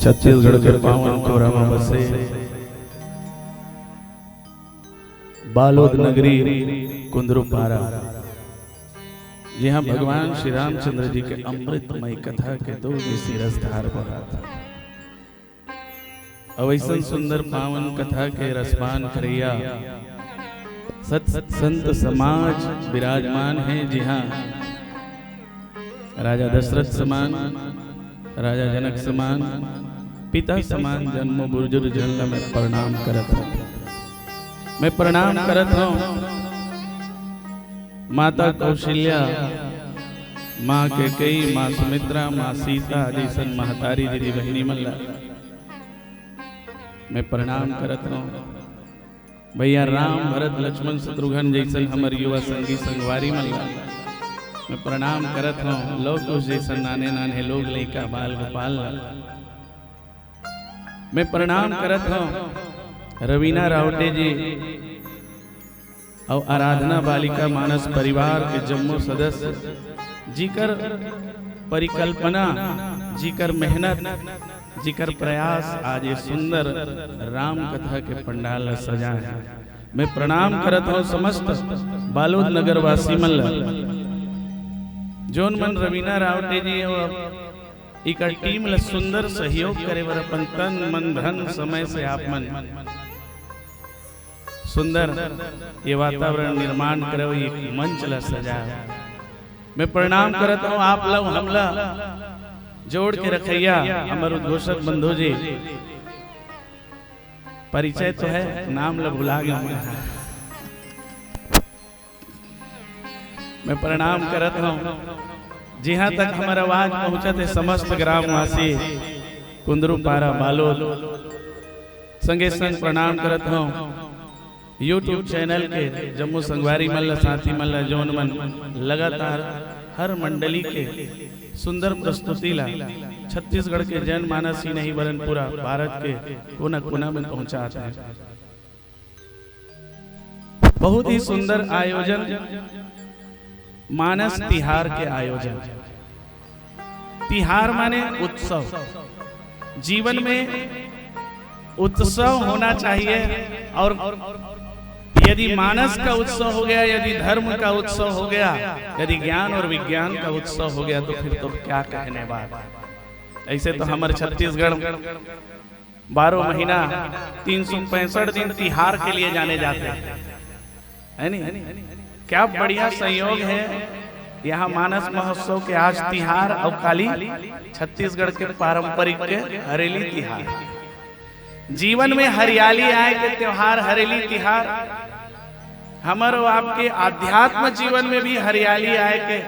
छत्तीसगढ़ के पावन कोरा में बसे बालोद नगरी कुंदरूपारा, जहाँ भगवान श्री रामचंद्र जी के अमृतमय कथा के दो दिशी रसधार बहा था। अवैसन सुंदर पावन कथा के रसपान करैया सत संत समाज विराजमान है, जहाँ राजा दशरथ समान, राजा जनक समान, पिता समान जन्म बुजुर्ग जन में प्रणाम करत हूँ। मैं प्रणाम करत हूँ माता कौशल्या, माँ के कई, माँ सुमित्रा, माँ सीता जैसन महतारी दीदी बहनी मल्ला मैं प्रणाम करत हूँ। भैया राम भरत लक्ष्मण शत्रुघ्न जैसन हमार युवा संगी संगवारी मल्ला मैं प्रणाम करत हूँ। लोग कुछ जैसन नाने नाने लोग लइका बाल गोपाल मैं प्रणाम करत हूँ। रवीना रावटे जी और आराधना बालिका मानस परिवार के जम्मू सदस्य जीकर परिकल्पना, जीकर मेहनत, जीकर प्रयास आज ये सुंदर राम कथा के पंडाल सजा है। मैं प्रणाम करत हूँ समस्त बालोद नगर वासी मल्ला जोन मन रवीना रावटे जी इकर टीम ल सुंदर सहयोग करे बर अपन तन मन धन समय से आप मन सुंदर ये वातावरण निर्माण करे, एक मंच ला सजा मैं प्रणाम करता हूँ। आप लोग हमला जोड़ के रखैया अमर उद्घोषक बंधु जी, परिचय तो है, नाम ला भुला गया मैं प्रणाम करता हूँ। जहाँ तक हमारा आवाज पहुंचत है समस्त ग्रामवासी कुंदरूपारा बालोद संगे संग प्रणाम करता हूँ। यूट्यूब चैनल के जम्मू संगवारी मल्ला साथी मल्ला जोन मन लगातार हर मंडली के सुंदर प्रस्तुति ला छत्तीसगढ़ के जनमानस ही नहीं बल्कि पूरा भारत के कोना कोना में पहुंचाता है। बहुत ही सुंदर आयोजन, मानस तिहार के आयोजन। तिहार माने उत्सव, जीवन में उत्सव होना चाहिए। और यदि मानस का उत्सव हो गया, यदि धर्म का उत्सव हो गया, यदि ज्ञान और विज्ञान का उत्सव हो गया, तो फिर तो क्या कहने बात। ऐसे तो हमारे छत्तीसगढ़ 12 महीना 365 दिन तिहार के लिए जाने जाते है नहीं। क्या बढ़िया संयोग है यहाँ मानस महोत्सव के आज तिहार और काली छत्तीसगढ़ के पारंपरिक के हरेली तिहार। जीवन में हरियाली आए के त्योहार हरेली तिहार, हमारो आपके आध्यात्म जीवन में भी हरियाली आए के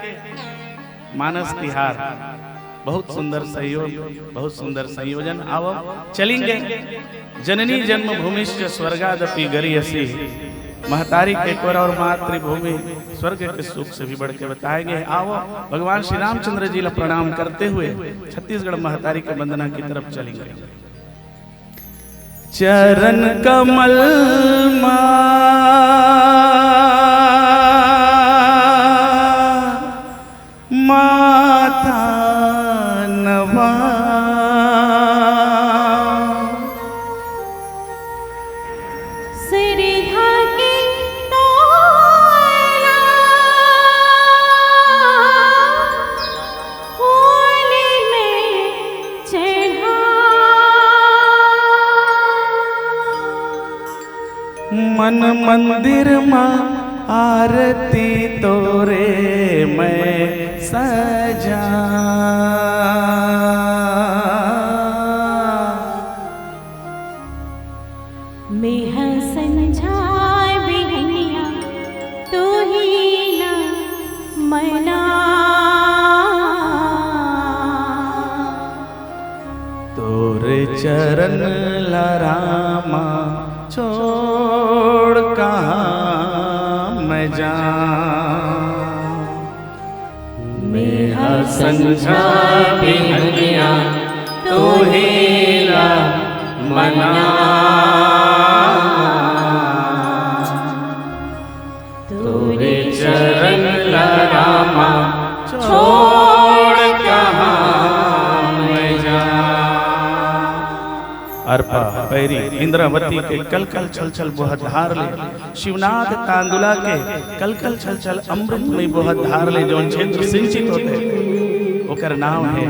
मानस तिहार। बहुत सुंदर सहयोग, बहुत सुंदर संयोजन। आओ चलेंगे। जननी जन्मभूमिश्च स्वर्गादपि गरियसी, महतारी के कोर और मातृभूमि स्वर्ग के सुख से भी बढ़ के बताएंगे। आओ भगवान श्री रामचंद्र जी ला प्रणाम करते हुए छत्तीसगढ़ महतारी के वंदना की तरफ चलेंगे। चरण कमल माथा नवा, मन मंदिर माँ आरती तोरे मैं सजा, तोरे चरण लरामा छोड़ कहाँ मैं जाऊं। मेरा संझा बिहनिया तू ही ला मना, तोरे चरण लरामा छोड़ कहाँ मैं जाऊं। अर्पा पैरी इंद्रावती के कल कल छल छल बहुत धार ले, शिवनाथ तांदुला के कल कल छल छल अमृत में बहुत धार ले, जो क्षेत्र सिंचित होते ओकर नाम है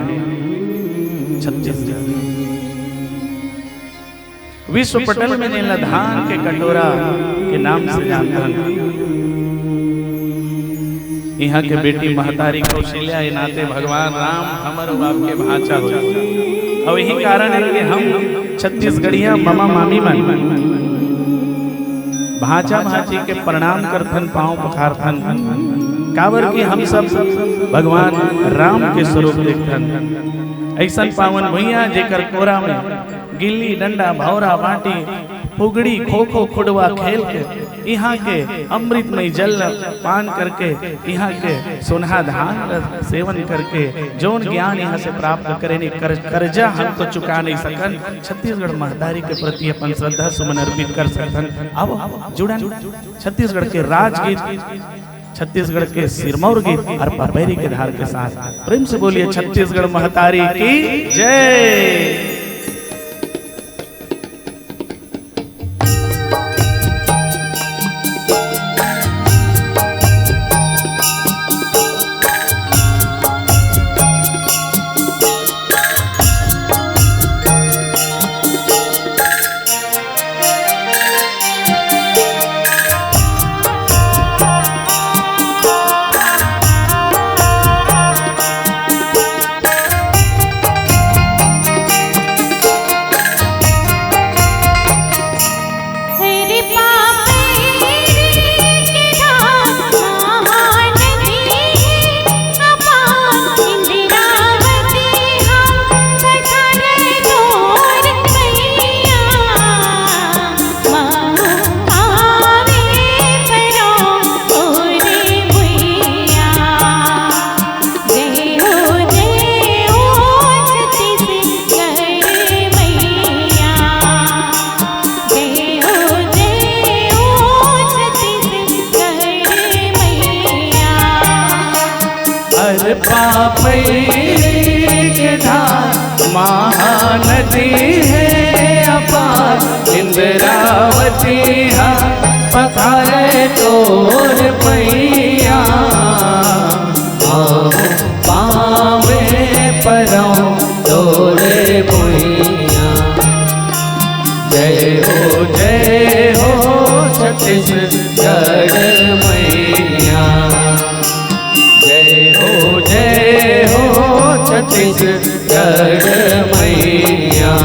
छत्तीसगढ़। विश्व पटल में नीला धान के कटोरा के नाम से जानता है। यहाँ के बेटी महतारी कौशल्या ये नाते भगवान राम हमारे बाप के भांचा हो, और यही कारण है कि हम छत्तीसगढ़िया मामा मामी मन भांचा भांची के प्रणाम करथन, पांव पखारथन, काबर की हम सब भगवान राम के स्वरूप देखथन। ऐसा पावन भैया जेकर कोरा में गिल्ली डंडा भौरा बाटी फुगड़ी खो खो खुड़वा खेल के यहाँ के अमृतमय जल पान करके, यहाँ के सोना धान सेवन करके जौन ज्ञान यहाँ से प्राप्त करे नहीं कर्जा हम तो चुका नहीं सकन, छत्तीसगढ़ महतारी के प्रति अपन श्रद्धा सुमन अर्पित कर सकन। अब जुड़न छत्तीसगढ़ के राजगीत, छत्तीसगढ़ के सिरमौर गीत और पपेरी के धार के साथ प्रेम से बोलिए छत्तीसगढ़ महतारी की जय। महानदी है अपार इंद्रावती पखारे तोर पैया, पावे परों तोरे भुइया। जय हो छत्तीसगढ़ मैया, जय हो छत्तीसगढ़ मैया।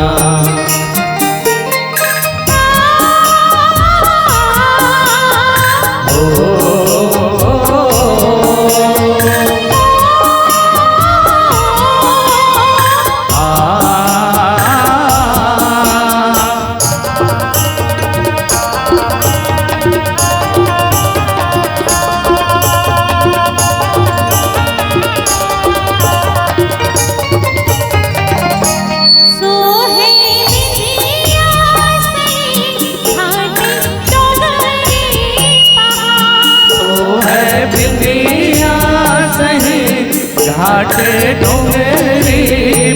घाटे डोंगरी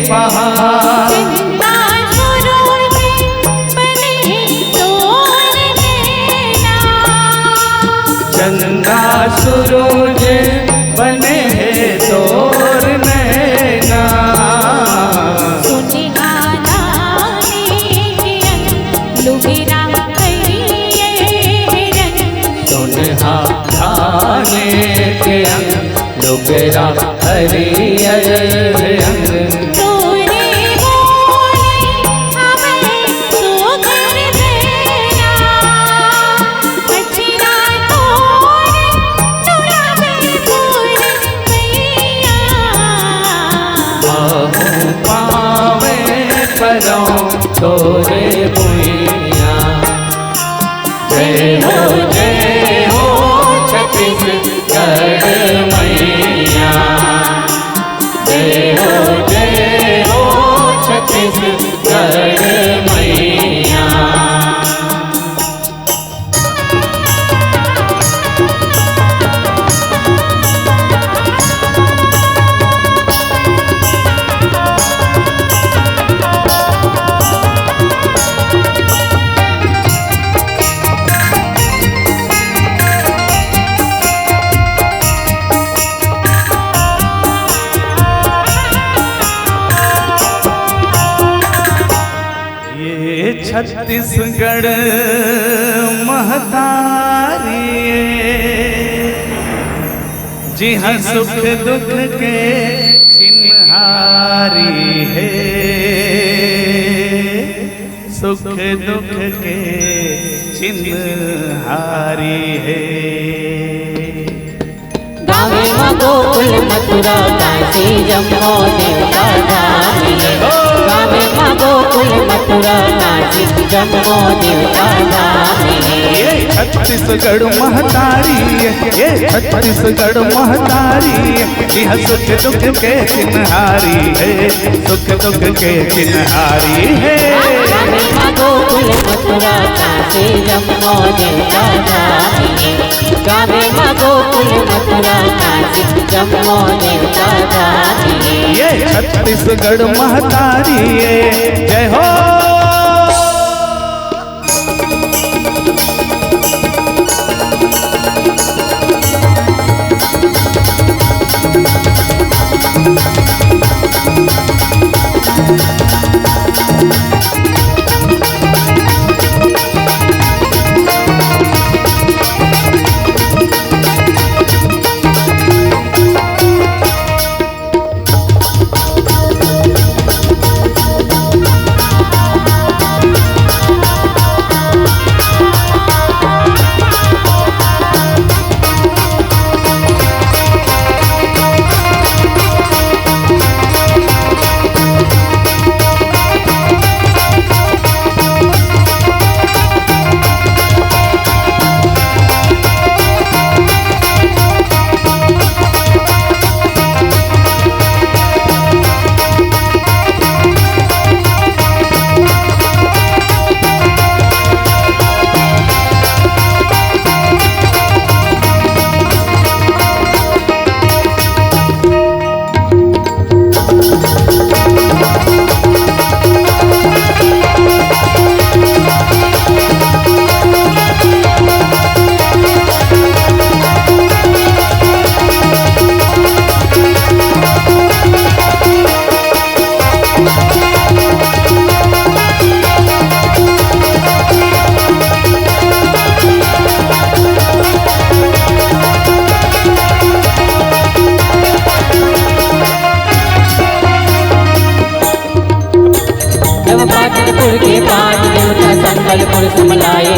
पहाड़, चंदा सूरज बने तोर नैना, लुगरा हरियर रंग, तोरे बोले हमें सुघर देना, बचरा तोरे नुराबे पूरे मैया। पावे करो तोरे भुइया। जय हो छत्तीसगढ़ मैया। जय हो छत्तीसगढ़ मैया। छत्तीसगढ़ महतारी जी हाँ सुख दुख के चिन्हारी है। सुख दुख के चिन्हारी है। गावे गोकुल मथुरा काशी जम्मू देवता धाम है। गावे गोकुल मथुरा काशी जम्मू देवता धाम है। ये छत्तीसगढ़ महतारी ये छत्तीसगढ़ महतारी यह सुख दुख के चिन्हारी है। सुख दुख के चिन्हारी है। गावे गोकुल मथुरा काशी जम्मू देवता धाम है। गावे गोकुल मथुरा काशी जम्मू देवता धाम है। ये छत्तीसगढ़ महतारी है। जय हो संबलपुर समलाए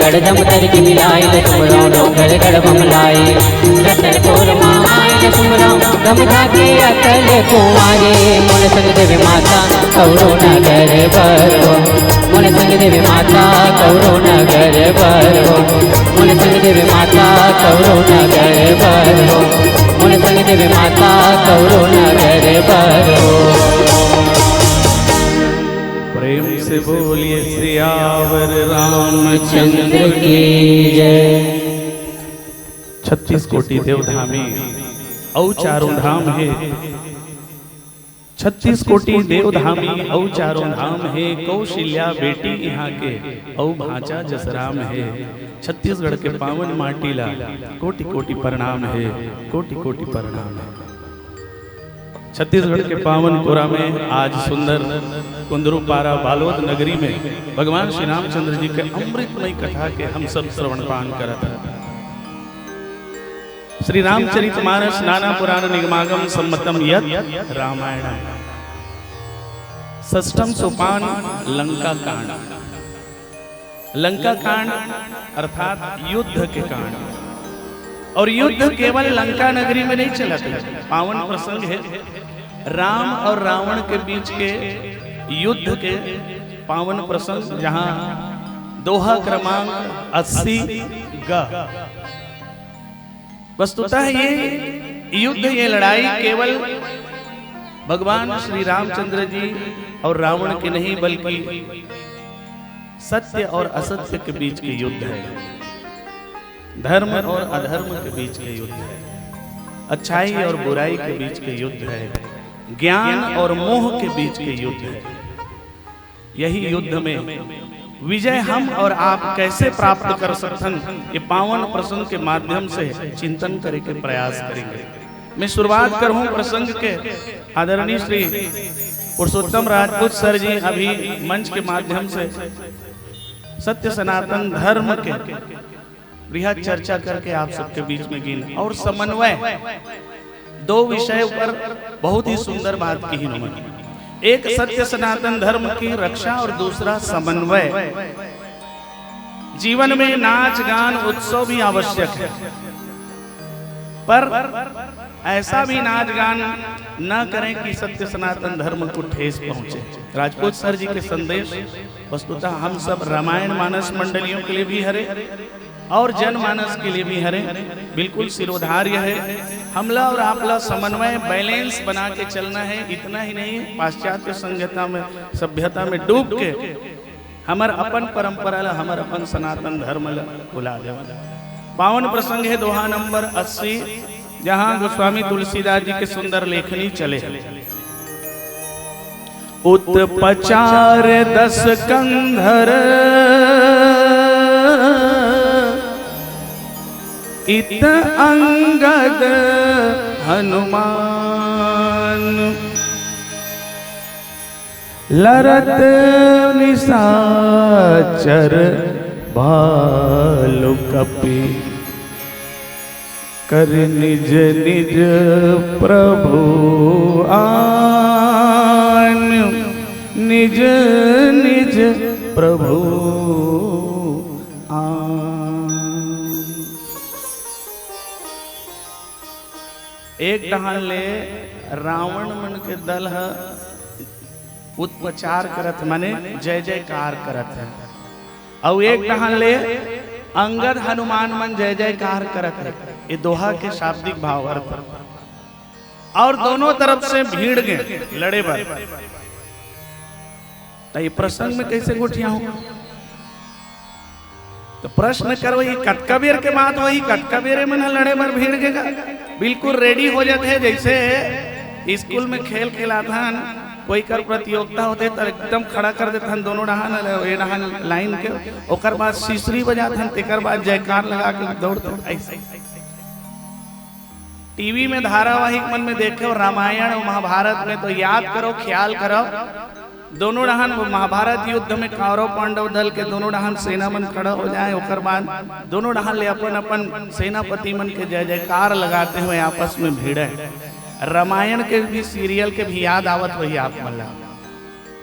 गढ़दम तरक मिलाए सुमराव डोंगर गढ़ बमलाए। रतनपुर माए सुमराव गमधा के अकल कुमारे। मोन संग देवी माता कौरो नगर बरो। मोन संग देवी माता कौरो नगर बरो। मोन संग देवी माता कौरो नगर बरो। मोन संग देवी माता कौरो नगर बरो। प्रेम से बोलिए सियावर रामचंद्र की जय। 36 कोटि देवधामी औ चारों धाम है। 36 कोटि देवधामी औ चारों धाम है। कौशल्या बेटी यहाँ के औ भांचा जसराम है। छत्तीसगढ़ के पावन माटीला कोटि कोटि प्रणाम है। कोटि कोटि प्रणाम है। छत्तीसगढ़ के पावन कोरा में आज सुंदर कुंदरूपारा बालोद नगरी में भगवान श्री रामचंद्र जी के अमृतमय कथा के हम सब श्रवणपान करत हैं। श्री रामचरितमानस नाना पुराण निगमागम सम्मतम यत् रामायण षष्ठम सोपान लंका कांड। लंका कांड अर्थात युद्ध के कांड। और युद्ध केवल लंका नगरी में नहीं चला था। पावन प्रसंग है। राम और रावण के बीच के युद्ध के पावन प्रसंग, जहां दोहा क्रमांक 80 ग। वस्तुतः ये युद्ध, ये लड़ाई केवल भगवान श्री रामचंद्र जी और रावण के नहीं, बल्कि सत्य और असत्य के बीच के युद्ध है, धर्म और अधर्म के बीच के युद्ध है, अच्छाई और बुराई के बीच के युद्ध है, ज्ञान और मोह के बीच के युद्ध है। यही युद्ध में विजय हम और आप कैसे प्राप्त कर सकते हैं, ये पावन प्रसंग के माध्यम से चिंतन करे के प्रयास करेंगे। मैं शुरुआत करूं प्रसंग के। आदरणीय श्री पुरुषोत्तम राजपूत सर जी अभी मंच के माध्यम से सत्य सनातन धर्म के बृहद चर्चा करके आप सबके बीच में गिन और समन्वय, दो विषयों पर बहुत ही सुंदर बात की इन्होंने। एक सत्य सनातन धर्म की रक्षा और दूसरा समन्वय। जीवन में नाच गान उत्सव भी आवश्यक है, पर ऐसा भी नाच गान न करें कि सत्य सनातन धर्म को ठेस पहुंचे। राजपूत सर जी के संदेश वस्तुतः हम सब रामायण मानस मंडलियों के लिए भी हरे और जनमानस के लिए भी हरे, बिल्कुल सिरोधार्य है। हमला और आपला समन्वय बैलेंस बना के चलना है। इतना ही नहीं, पाश्चात्य संहिता में सभ्यता में डूब के हमर अपन परंपरा ला, हमर अपन सनातन धर्म ला भुला देवा। पावन प्रसंग है दोहा नंबर 80, जहां गोस्वामी तुलसीदास जी के सुंदर लेखनी चले। उत्पचार 10 कंधर इत अंगद हनुमान, लरत निशाचर भालु कपि, कर निज निज प्रभु आन, निज निज प्रभु आन। एक डहान ले रावण मन के दल है उत्पचार करत, माने जय जयकार करत है, और एक डहान ले अंगद हनुमान मन जय जयकार करत है। ये दोहा के शाब्दिक भाव अर्थ, और दोनों तरफ से भीड़ गए लड़े बर। तो ये प्रसंग में कैसे गुठिया हूं, तो प्रश्न कर वही कटकबीर के बात, वही कटकबीर में लड़े बर भीड़ गएगा। बिल्कुल रेडी हो जाते हैं, जैसे स्कूल में खेल खिलाता है, कोई कर प्रतियोगिता होते तो एकदम खड़ा कर देते हैं दोनों डहान, ये डहान लाइन के, ओकर बाद सीसरी बजाते हैं, तेकर बाद जयकार लगा के दौड़ते। ऐसे टीवी में धारावाहिक मन में देखे रामायण और महाभारत में, तो याद करो, ख्याल करो, दोनों डहान महाभारत युद्ध में कौरव पांडव दल के दोनों डहान सेना मन खड़ा हो जाए, ओकर बाद दोनों डहान ले अपन अपन सेनापति मन के जय जयकार लगाते हुए आपस में भिड़े। रामायण के भी सीरियल के भी याद आवत वही आप मला।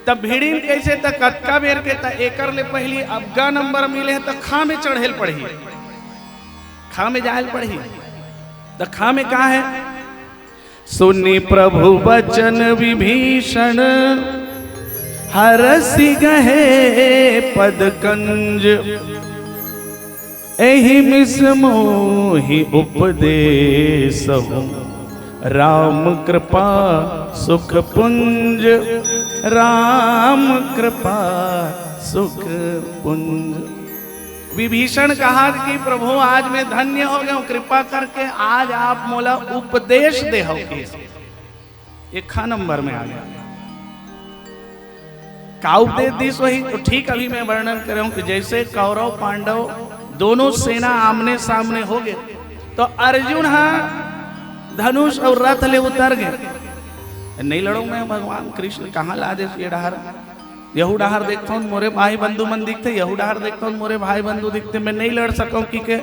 तब भिड़ीन कैसे, तक कतका बेर के तक एकर ले पहली अबगा नंबर मिले है, तो खा में चढ़ेल पढ़ी, खा में जायल पढ़ी। तो खा में कहा है, सुनी प्रभु वचन विभीषण, हरसि गहे पद कंज, एहि मिस मोहि उपदेश हूँ, राम कृपा सुख पुंज, राम कृपा सुख पुंज। विभीषण कहा कि प्रभु आज मैं धन्य हो गया, कृपा करके आज आप मोला उपदेश दे हो। एक खा नंबर में आ गया, का उपदेश दिस वही। तो ठीक अभी मैं वर्णन कर रहा हूं कि जैसे कौरव पांडव दोनों सेना आमने सामने हो गए, तो अर्जुन धनुष और रथ ले उतर गए। नहीं लड़ो मैं भगवान कृष्ण, कहाँ ला दे ये डहार, यहू डहार देखता हूँ मोरे भाई बंधु मन दिखते, यहू डहार देखता हूँ मोरे भाई बंधु दिखते, मैं नहीं लड़ सकूं कि के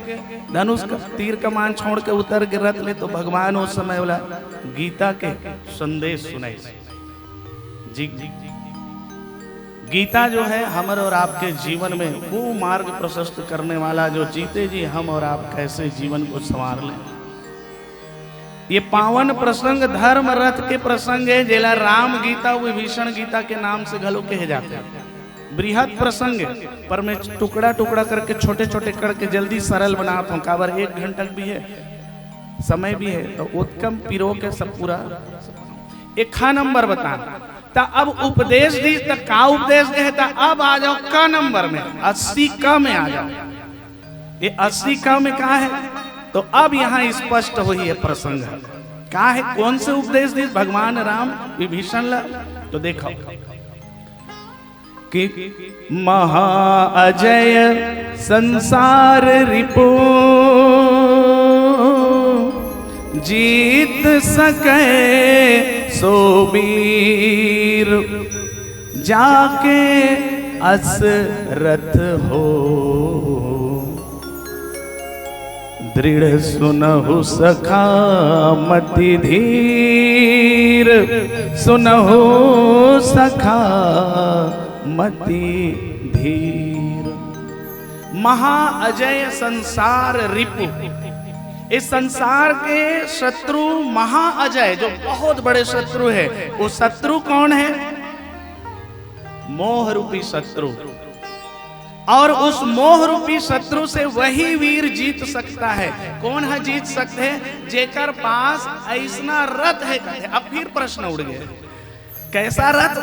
धनुष का तीर कमान छोड़ के उतर के रथ ले। तो भगवान उस समय वाला गीता के संदेश सुनाई जी। गीता जो है हमर और आपके जीवन में वो मार्ग प्रशस्त करने वाला, जो जीते जी हम और आप कैसे जीवन को संवार लें। ये पावन प्रसंग धर्म रथ के प्रसंग है, जेला राम गीता विभीषण गीता के नाम से घलो कहे जाते हैं। बृहद प्रसंग है, पर मैं टुकड़ा टुकड़ा करके छोटे छोटे करके जल्दी सरल बनाता हूँ। काबर 1 घंटा भी है, समय भी है, तो उत्तम पिरो के सब पूरा एक खा नंबर बता। ता अब उपदेश दी, ता का उपदेश दे, ता अब आ जाओ का नंबर में, 80 का में आ जाओ। ये 80 का में का है, तो अब यहाँ स्पष्ट हुई है प्रसंग का है, कौन से उपदेश दी भगवान राम विभीषण ला। तो देखो कि महाअजय संसार रिपु जीत सके सोबीर, जाके असरथ हो दृढ़ सुनहु सखा मति धीर, सुनहु सखा मति धीर। महाअजय संसार रिपु, इस संसार के शत्रु महाअजय, जो बहुत बड़े शत्रु है, वो शत्रु कौन है? मोह रूपी शत्रु। और उस मोह रूपी शत्रु से वही वीर जीत सकता है। कौन है जीत सकते हैं? जेकर पास ऐसा रथ है। अब फिर प्रश्न उड़ गया, कैसा रथ?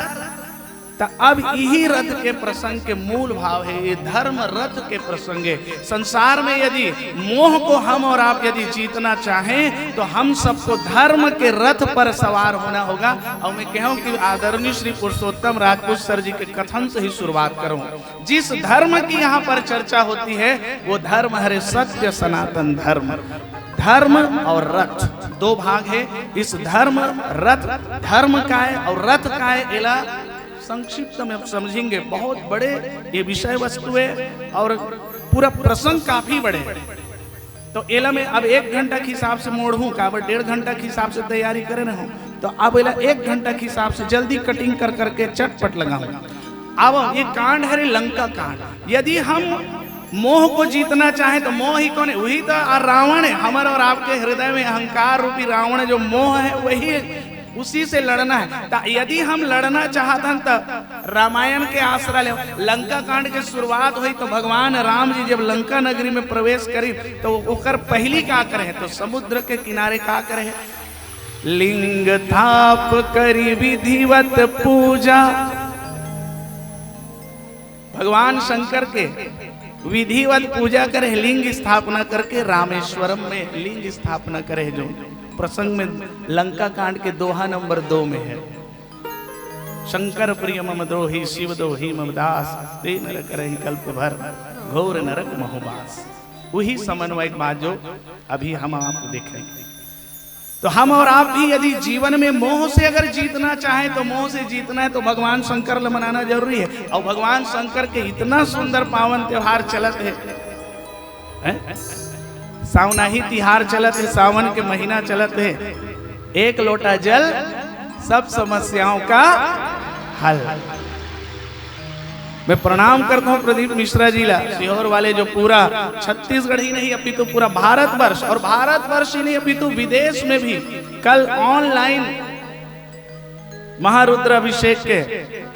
तो अब यही रथ के प्रसंग के मूल भाव है, ये धर्म रथ के प्रसंग है। संसार में यदि मोह को हम और आप यदि जीतना चाहें, तो हम सबको धर्म के रथ पर सवार होना होगा। और मैं कहूं कि आदरणीय श्री पुरुषोत्तम राजपूत सर जी के कथन से ही शुरुआत करूं। जिस धर्म की यहाँ पर चर्चा होती है, वो धर्म है सत्य सनातन धर्म। धर्म और रथ दो भाग है। इस धर्म रथ, धर्म का है और रथ का है, एला संक्षिप्त में समझेंगे। बहुत बड़े ये विषय वस्तु है और पूरा प्रसंग काफी बड़े। तो एला में अब 1 घंटा के हिसाब से मोड़ हूँ, काबर 1.5 घंटा के हिसाब से तैयारी करे न हूँ। तो अब एला 1 घंटा के हिसाब से जल्दी कटिंग कर करके चटपट लगाऊं। अब ये कांड है लंका कांड। यदि हम मोह को जीतना चाहे तो मोह ही कौन है? वही तो रावण है। हमारे और आपके हृदय में अहंकार रूपी रावण है, जो मोह है वही, उसी से लड़ना है। यदि हम लड़ना चाहते हैं तो रामायण के आश्रय ले। लंका कांड के शुरुआत हुई तो भगवान राम जी जब लंका नगरी में प्रवेश करी तो ओकर पहली का करे, तो समुद्र के किनारे का करे, लिंग थाप करी विधिवत पूजा। भगवान शंकर के विधिवत पूजा करे, लिंग स्थापना करके रामेश्वरम में लिंग स्थापना करे। जो प्रसंग में लंका कांड के दोहा नंबर 2 में है, शंकर प्रिय मम द्रोही शिव दोही मम दास, ते नर करहि कल्प भर घोर नरक महोबास। वही समन्वयक बात जो अभी हम आपको देखेंगे। तो हम और आप भी यदि जीवन में मोह से अगर जीतना चाहें, तो मोह से जीतना है तो भगवान शंकर ल मनाना जरूरी है। और भगवान शंकर के इतना सुंदर पावन त्योहार चलत है, सावनाही तिहार चलत है, सावन के महीना चलत है। 1 लोटा जल सब समस्याओं का हल। मैं प्रणाम करता हूँ प्रदीप मिश्रा जी ला, सीहोर वाले, जो पूरा छत्तीसगढ़ ही नहीं अपितु पूरा भारतवर्ष, और भारतवर्ष ही नहीं अपितु विदेश में भी कल ऑनलाइन महारुद्र अभिषेक के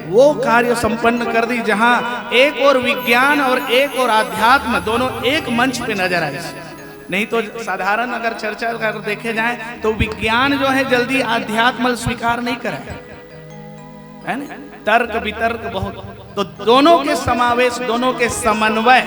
वो कार्य संपन्न कर दी, जहां एक और विज्ञान और एक और आध्यात्म दोनों एक मंच पे नजर आए। नहीं तो साधारण अगर चर्चा अगर देखे जाए तो विज्ञान जो है जल्दी आध्यात्म स्वीकार नहीं करे, है ना? तर्क वितर्क बहुत, तो दोनों के समावेश, दोनों के समन्वय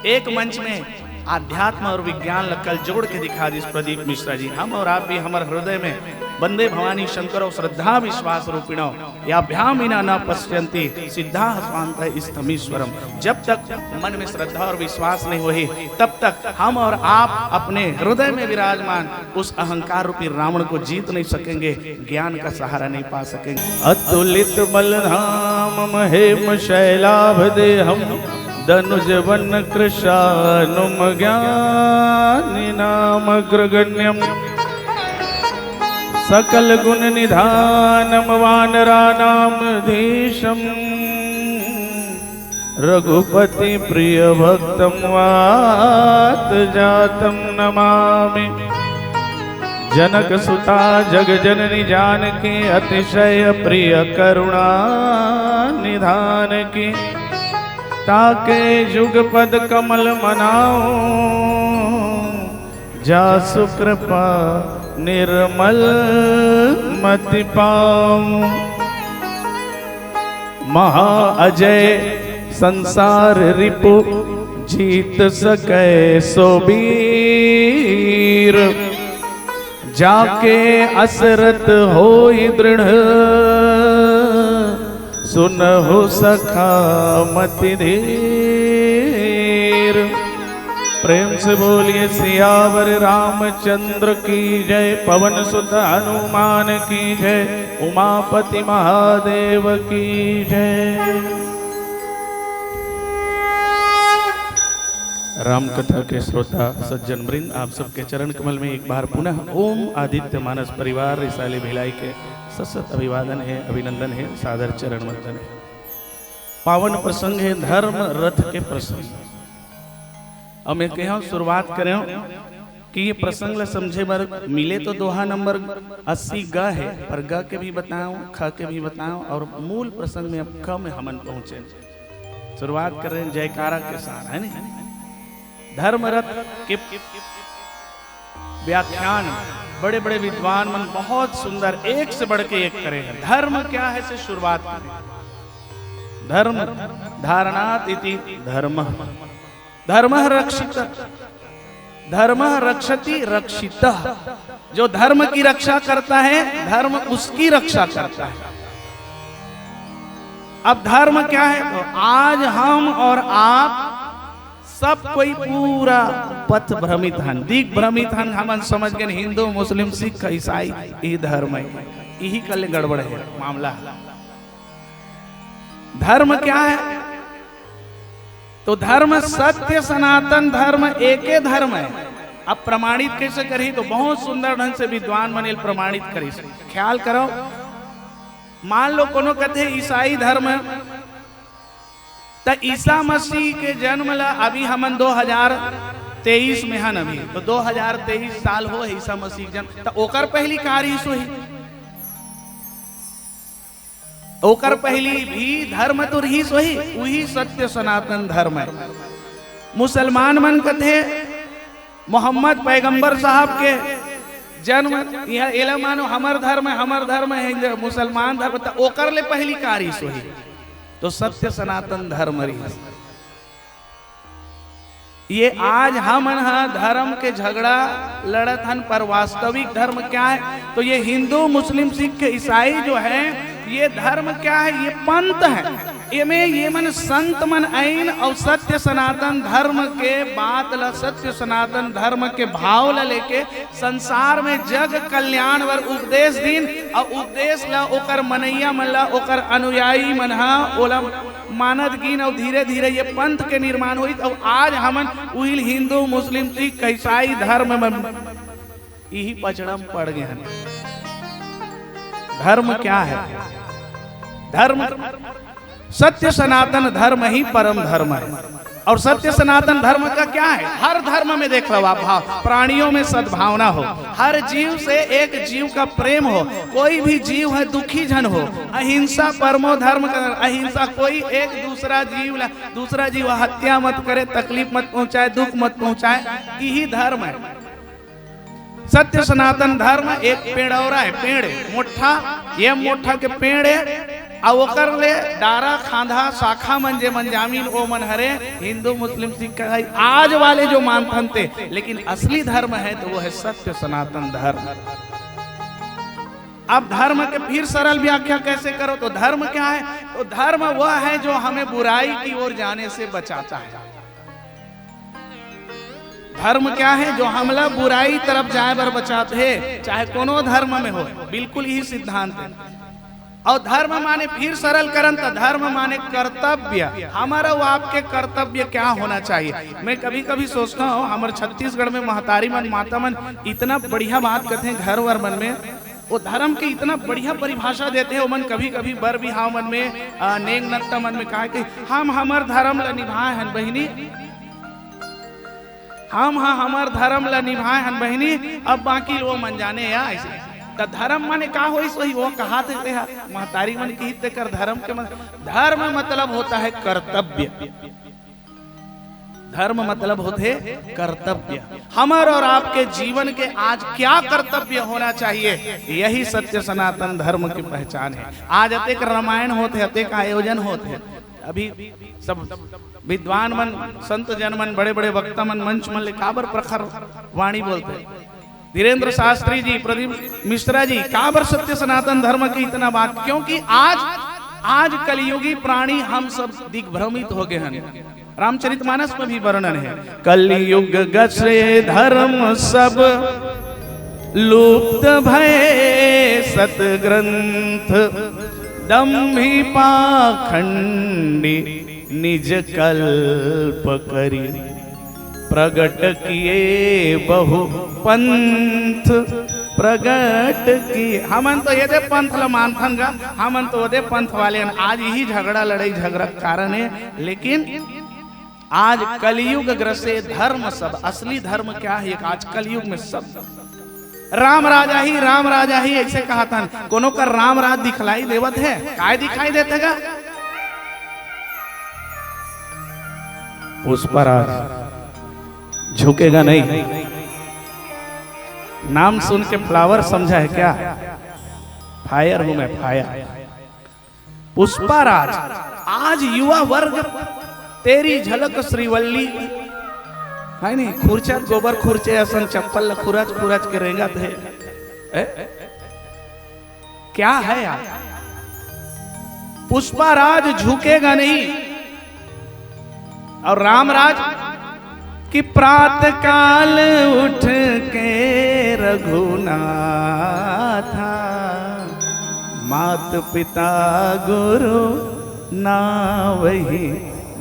एक मंच में आध्यात्म और विज्ञान कल जोड़ के दिखा दी प्रदीप मिश्रा जी। हम और आप भी हमारे हृदय में वंदे भवानी शंकरो श्रद्धा विश्वास रूपिणो याभ्याम विना न पश्यन्ति सिद्धा स्वांत स्तमीश्वरम। जब तक मन में श्रद्धा और विश्वास नहीं होगी, तब तक हम और आप अपने हृदय में विराजमान उस अहंकार रूपी रावण को जीत नहीं सकेंगे, ज्ञान का सहारा नहीं पा सकेंगे। अतुलित बलधाम महेम शैलाभ देहम धनुज वन कृशानुम ज्ञानी नाम अग्रगण्यम सकल गुण निधानम वानरानाम धीशम रघुपति प्रिय भक्तम वात जातम नमामि। जनक सुता जग जननी जानकी अतिशय प्रिय करुणा निधान की ताके जुग पद कमल मनाओ जासु कृपा निर्मल मति पाऊं। महा अजय संसार रिपु जीत सके सो वीर जाके असरत होई दृढ़ सुनहु सखा मति धीर। प्रेम से बोलिए सियावर रामचंद्र की जय, पवन सुत हनुमान की जय, उमापति महादेव की जय। राम कथा के श्रोता सज्जन वृंद, आप सबके चरण कमल में एक बार पुनः ओम आदित्य मानस परिवार रिसाली भिलाई के सशत अभिवादन है, अभिनंदन है, सादर चरण वंदन है। पावन प्रसंग है धर्म रथ के प्रसंग। अब मैं कह शुरुआत करें कि ये प्रसंग समझे बार मिले तो दोहा नंबर 80 ग है, पर ग के भी बताऊं, ख के भी बताऊं, और मूल प्रसंग में अब ख में हमन पहुंचे। शुरुआत कर रहे हैं जयकारा के साथ, है नहीं? धर्मरथ के व्याख्यान बड़े बड़े विद्वान मन बहुत सुंदर एक से बढ़ के एक करे हैं। धर्म क्या है से शुरुआत करें। धर्म धारणात इति धर्म, धर्म रक्षित, धर्म रक्षति रक्षित। जो धर्म की रक्षा करता है धर्म उसकी रक्षा करता है। अब धर्म क्या है? तो आज हम और आप सब कोई पूरा पथ भ्रमित हन, दिग भ्रमित हन। हम समझ गए हिंदू मुस्लिम सिख ईसाई यही धर्म है, यही कल गड़बड़ है मामला। धर्म क्या है? तो धर्म सत्य सनातन धर्म एके धर्म है। अब प्रमाणित कैसे करी? तो बहुत सुंदर ढंग से विद्वान मने प्रमाणित करी। ख्याल करो, मान लो कोनो कहते ईसाई धर्म, तो ईसा मसीह के जन्म ला अभी हमन 2023 में हन, अभी तो 2023 साल हो ईसा मसीह जन्म, तो ओकर पहली कारी सोही, ओकर पहली भी धर्म तो रही सोही, वही सत्य सनातन धर्म है। मुसलमान मन कथे मोहम्मद पैगंबर साहब के जन्म यह एला मानो हमर धर्म है मुसलमान धर्म, तो ओकर ले पहली कारी सोही, तो सत्य सनातन धर्म रही। ये आज हम धर्म के झगड़ा लड़त हन, पर वास्तविक धर्म क्या है? तो ये हिंदू मुस्लिम सिख ईसाई जो है ये धर्म क्या है? ये पंथ है। ये मन संत मन आइन और सत्य सनातन धर्म के बात ला, सत्य सनातन धर्म के भाव ला लेके संसार में जग कल्याण वर उपदेश दिन, और उपदेश ला ओकर मनैया मन ला, ओकर अनुयायी मन हा ओला मानद गिन, और धीरे धीरे ये पंथ के निर्माण हुई। और आज हमन उहिल हिंदू मुस्लिम सिख ईसाई धर्म में यही पचड़म पड़ गए हैं। धर्म क्या है? धर्म सत्य सनातन धर्म ही परम धर्म है। और सत्य सनातन धर्म का क्या है? हर धर्म में देख लो आप भाव, प्राणियों में सद्भावना हो, हर जीव से एक जीव का प्रेम हो, कोई भी जीव है दुखी जन हो, अहिंसा परमो धर्म का, अहिंसा, कोई एक दूसरा जीव हत्या मत करे, तकलीफ मत पहुंचाए, दुख मत पहुंचाए, यही धर्म है। सत्य सनातन धर्म एक पेड़ौरा है, पेड़ मोठा, ये मोठा के पेड़ है, और ओकर ले डारा खांधा शाखा मन जे मन जामीन ओ मन हरे हिंदू मुस्लिम सिख आज वाले जो मानथन थे, लेकिन असली धर्म है तो वो है सत्य सनातन धर्म। अब धर्म के फिर सरल व्याख्या कैसे करो? तो धर्म क्या है? तो धर्म वह है जो हमें बुराई की ओर जाने से बचाता है। धर्म क्या है? जो हमला बुराई तरफ जाए बर बचाते है, चाहे कोनो धर्म में हो, बिल्कुल यही सिद्धांत है। और धर्म माने फिर सरल करन, तो धर्म माने कर्तव्य। हमारा वो आपके कर्तव्य क्या होना चाहिए? मैं कभी कभी सोचता हूँ, हमारे छत्तीसगढ़ में महतारी मन माता मन इतना बढ़िया बात कहते हैं, घर वर मन में वो धर्म की इतना बढ़िया परिभाषा देते हैं। वो मन कभी कभी बर बिहाव मन में नेंग नत्ता मन में कहा कि हम हमार धर्म ला निभाए हैं बहिनी। हम हाँ हमार धर्म ला निभाए हन बहनी, अब बाकी वो मन जाने या ऐसे तो धर्म माने का हो वही वो कहा देते हैं महतारी मन की हित कर धर्म के धर्म मतलब होता है कर्तव्य। धर्म मतलब होते कर्तव्य। हमारे और आपके जीवन के आज क्या कर्तव्य होना चाहिए, यही सत्य सनातन धर्म की पहचान है। आज अतेक रामायण होते, अतेक आयोजन होते, अभी सब विद्वान मन, संत जन मन, बड़े बड़े वक्ता मन मंच मन ले काबर प्रखर वाणी बोलते। धीरेन्द्र शास्त्री जी, प्रदीप मिश्रा जी, काबर सत्य सनातन धर्म की इतना बात, क्योंकि आज कलयुगी प्राणी हम सब दिग्भ्रमित हो गए हैं। रामचरितमानस में भी वर्णन है, कलयुग गसे धर्म सब लुप्त भय सतग्रंथ, दम्भी पाखंडी निज कल्प करी, प्रगट किए बहु पंथ प्रगट किए। हमन तो ये दे पंथ ला मानथन गा, हमन तो दे पंथ वाले आज यही झगड़ा लड़ाई झगड़ा कारण है। लेकिन आज कलयुग ग्रसे धर्म सब, असली धर्म क्या है आज कलयुग में सब राम राजा ही ऐसे कहा था। कोनो का राम राज दिखलाई देवत है, काय दिखाई देते गा? पुष्पराज झुकेगा नहीं, नाम सुन के फ्लावर समझा है क्या? फायर हूं मैं, फायर। पुष्पराज, आज युवा वर्ग तेरी झलक श्रीवल्ली है नहीं, खुरचा गोबर खुरचे असन चप्पल खुरच खुरच के रेंगा थे। क्या है यार? पुष्पराज झुकेगा नहीं। और रामराज कि प्रातः काल उठ के रघुनाथा, मात पिता गुरु ना वही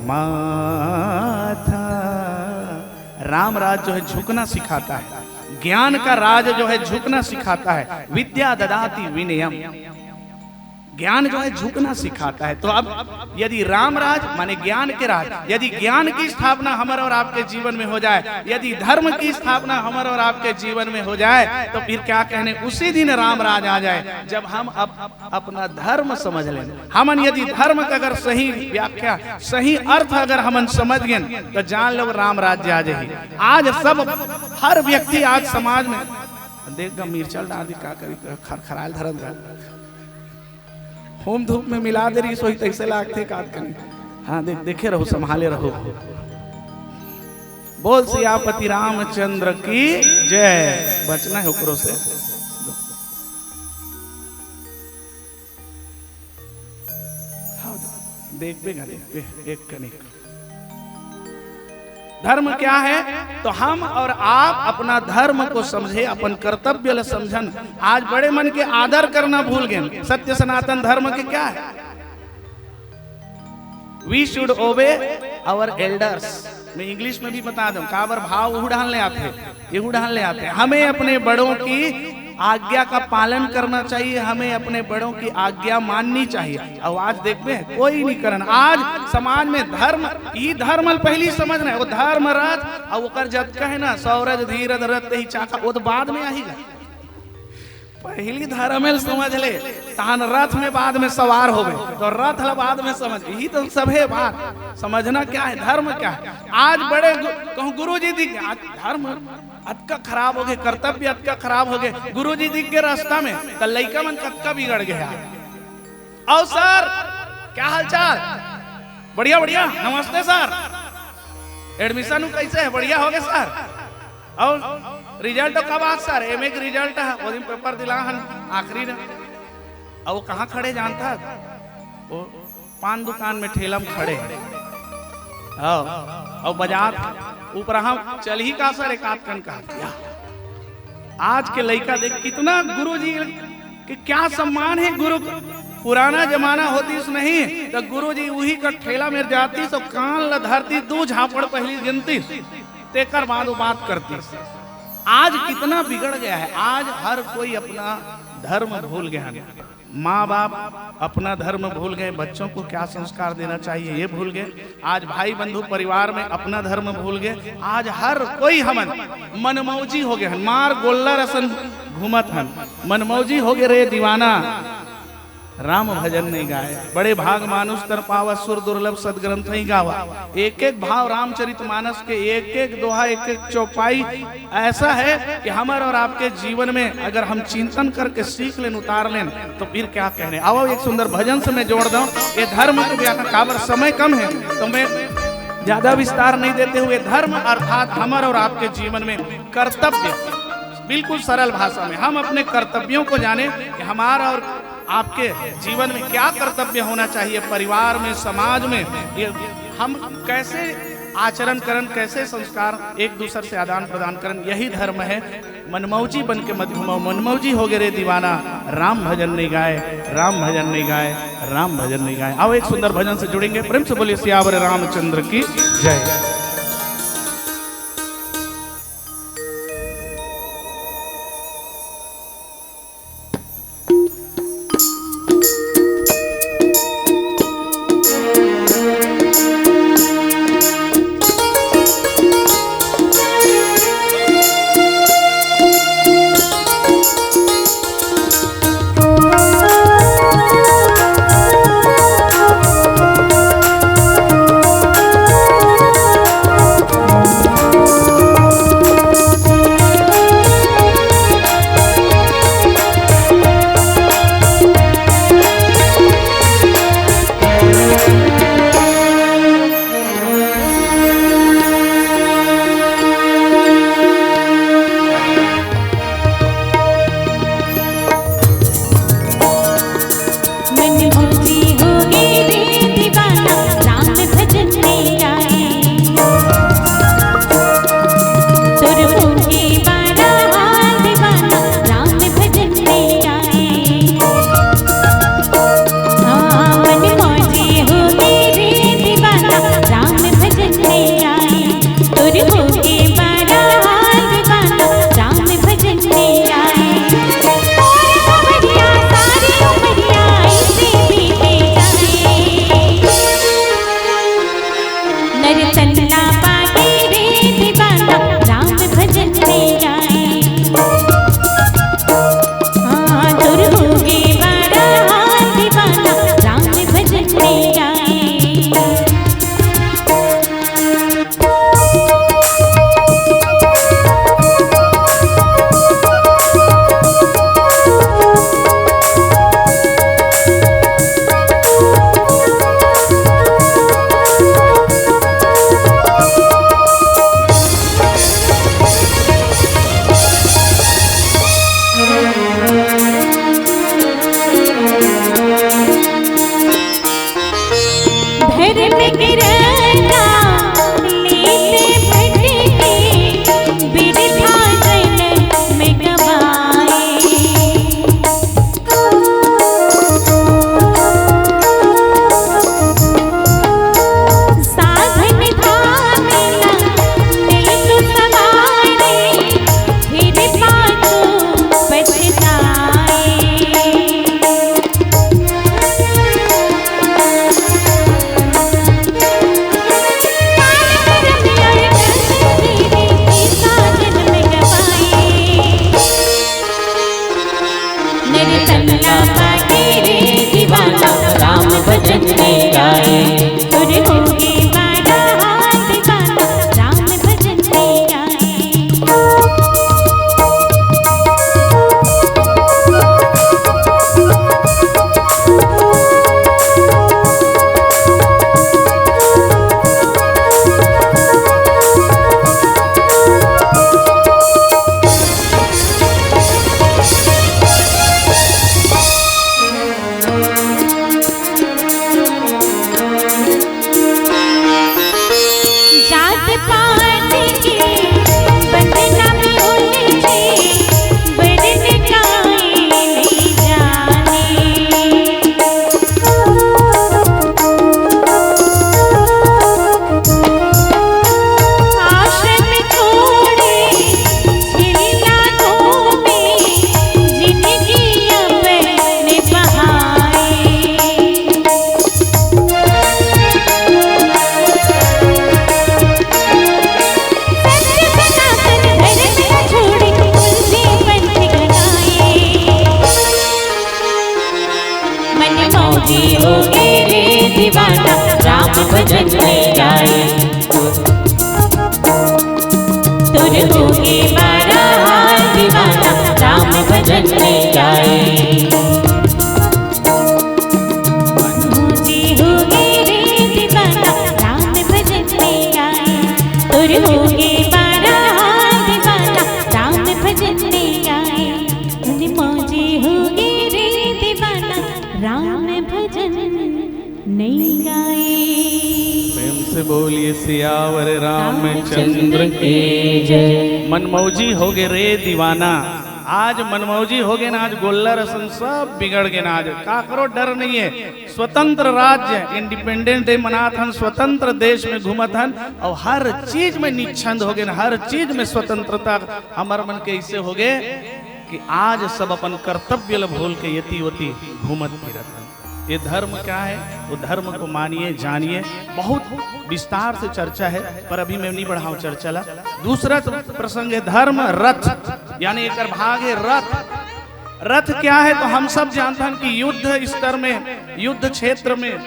माथा। राम राज जो है झुकना सिखाता है, ज्ञान का राज जो है झुकना सिखाता है। विद्या ददाति विनयम, ज्ञान जो है झुकना सिखाता है। तो अब यदि राम राज माने ज्ञान के राज, यदि ज्ञान की स्थापना हमारे और आपके जीवन में हो जाए, यदि धर्म की स्थापना हमारे और आपके जीवन में हो जाए, तो फिर क्या कहने, उसी दिन राम राज आ जाए जब हम अपना धर्म समझ लें। हमन यदि धर्म का अगर सही व्याख्या, सही अर्थ अगर हमन समझ गए तो जान लो राम राज्य आ जाए। आज सब हर व्यक्ति आज समाज में देख मिर्चल डाल दी का करी खरखराल धरम होम धूप में मिला दे रही, सोई तैसे लागते काट करी। हाँ देखे रहो, संभाले रहो। बोल सियापति रामचंद्र की जय। बचना है ऊपरों से। देख एक कनिक धर्म क्या है, तो हम और आप अपना धर्म को समझे, अपन कर्तव्य ल समझन। आज बड़े मन के आदर करना भूल गए। सत्य सनातन धर्म के क्या है? We should obey our elders. मैं इंग्लिश में भी बता दूं, काबर भाव उड़ान ले आते, ये उड़ान ले आते। हमें अपने बड़ों की आज्ञा का पालन करना चाहिए, हमें अपने बड़ों की आज्ञा माननी चाहिए। और आज देखते हैं कोई नहीं करन। आज समाज में धर्म ही धर्म पहली समझना है, वो धर्म रथ और वो जत कहे ना सौरज धीरज रथ ही चाका, वो तो बाद में आएगा। पहली धर्म समझ ले, तान रथ में बाद में सवार हो गए, तो रथ बाद में समझ। यही तो सब है बात, समझना क्या है, धर्म क्या है। आज बड़े कहूँ गुरु जी दिख, आज धर्म अतका खराब हो गए, कर्तव्य अतका खराब हो गए। गुरु जी दिख गए रास्ता में तो लइका मन कतका बिगड़ गया। और सर क्या हाल चाल? बढ़िया बढ़िया, नमस्ते सर। एडमिशन कैसे है? बढ़िया हो गए सर। और रिजल्ट कब आज सर? एमए का रिजल्ट है, वो दिन पेपर दिला हन आखिरी ने। और वो कहाँ खड़े जानता? वो पान दुकान में ठेला में खड़े। और बाजार ऊपर हम चल ही का सर एक आध कन का। आज के लड़का देख कितना गुरु जी के क्या सम्मान है। गुरु पुराना जमाना होती नहीं तो गुरु जी वही का ठेला में जाती, सब कान ल धरती, दो झापड़ पहली गिनती, तेकर बाद वो बात करती। आज कितना बिगड़ गया है। आज हर कोई अपना धर्म भूल गया है। माँ बाप अपना धर्म भूल गए, बच्चों को क्या संस्कार देना चाहिए ये भूल गए। आज भाई बंधु परिवार में अपना धर्म भूल गए। आज हर कोई हमन मनमौजी हो गए हन, मार गोल्ला रसन घूमत हन, मनमौजी हो गए रे दीवाना, राम भजन नहीं गाए। बड़े भाग मानुष तर पावा, सुर दुर्लभ सदग्रंथ ही गावा। एक एक भाव रामचरितमानस के, एक एक दोहा, एक एक चौपाई ऐसा है कि हमारे और आपके जीवन में अगर हम चिंतन करके सीख लें, उतार लें, तो फिर क्या कहने। आओ एक सुंदर भजन से मैं जोड़ दूं ये धर्म को व्याख्या। काबर समय कम है तो मैं ज्यादा विस्तार नहीं देते हुए, धर्म अर्थात हमारे और आपके जीवन में कर्तव्य, बिल्कुल सरल भाषा में हम अपने कर्तव्यों को जाने कि हमारा और आपके जीवन में क्या कर्तव्य होना चाहिए, परिवार में, समाज में, ये हम कैसे आचरण करन, कैसे संस्कार एक दूसरे से आदान प्रदान करन, यही धर्म है। मनमौजी बन के मत घुमाओ, मनमौजी हो गए रे दीवाना, राम भजन नहीं गाए, राम भजन नहीं गाए, राम भजन नहीं गाए। आओ एक सुंदर भजन से जुड़ेंगे। प्रेम से बोलिए सियावर रामचंद्र की जय। से बोलिए सियावर रामचंद्र चंद्र की। की जय। मनमौजी हो गए रे दीवाना, आज मनमौजी हो गए ना, आज गोल्ला रसन सब बिगड़ गए ना। आज का करो, डर नहीं है। स्वतंत्र राज्य इंडिपेंडेंट डे मनात हन, स्वतंत्र देश में घूमत हन और हर चीज में निच्छंद हो गए, हर चीज में स्वतंत्रता। हमार मन के ऐसे हो गए कि आज सब अपन कर्तव्य ल भूल के यति वती घूमत फिरत हन। ये धर्म क्या है, वो धर्म को मानिए जानिए। बहुत विस्तार से चर्चा है पर अभी मैं नहीं बढ़ाऊं चर्चा ला। दूसरा प्रसंग है धर्म रथ, यानी एक भाग है रथ। रथ क्या है तो हम सब जानते हैं कि युद्ध स्तर में, युद्ध क्षेत्र में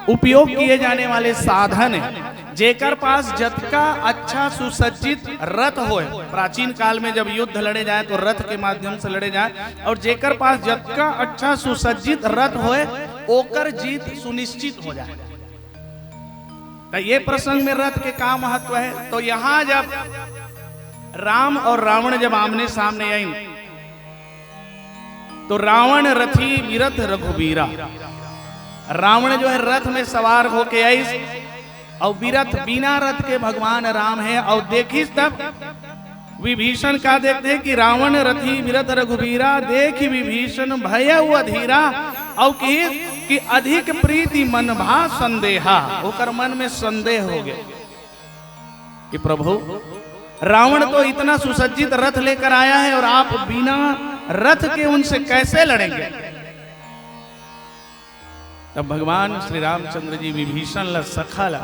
उपयोग किए जाने वाले साधन है। जेकर पास जतका अच्छा सुसज्जित रथ होए, प्राचीन काल में जब युद्ध लड़े जाए तो रथ के माध्यम से लड़े जाए, और जेकर पास जतका अच्छा सुसज्जित रथ होए ओकर जीत सुनिश्चित हो जाए। तो ये प्रसंग में रथ के का महत्व है, तो यहां जब राम और रावण जब आमने सामने आई तो रावण रथी विरथ रघुबीरा, रावण जो है रथ में सवार होके आई और विरथ बिना रथ के भगवान राम है। और देखी तब विभीषण का देखते हैं कि रावण रथी विरथ रघुबीरा, देख विभीषण भय अधीरा, और कि अधिक प्रीति मन भा संदेहा, ओकर मन में संदेह हो गया कि प्रभु रावण तो इतना सुसज्जित रथ लेकर आया है और आप बिना रथ के उनसे कैसे लड़ेंगे। तब भगवान श्री रामचंद्र जी विभीषण ला सखा ला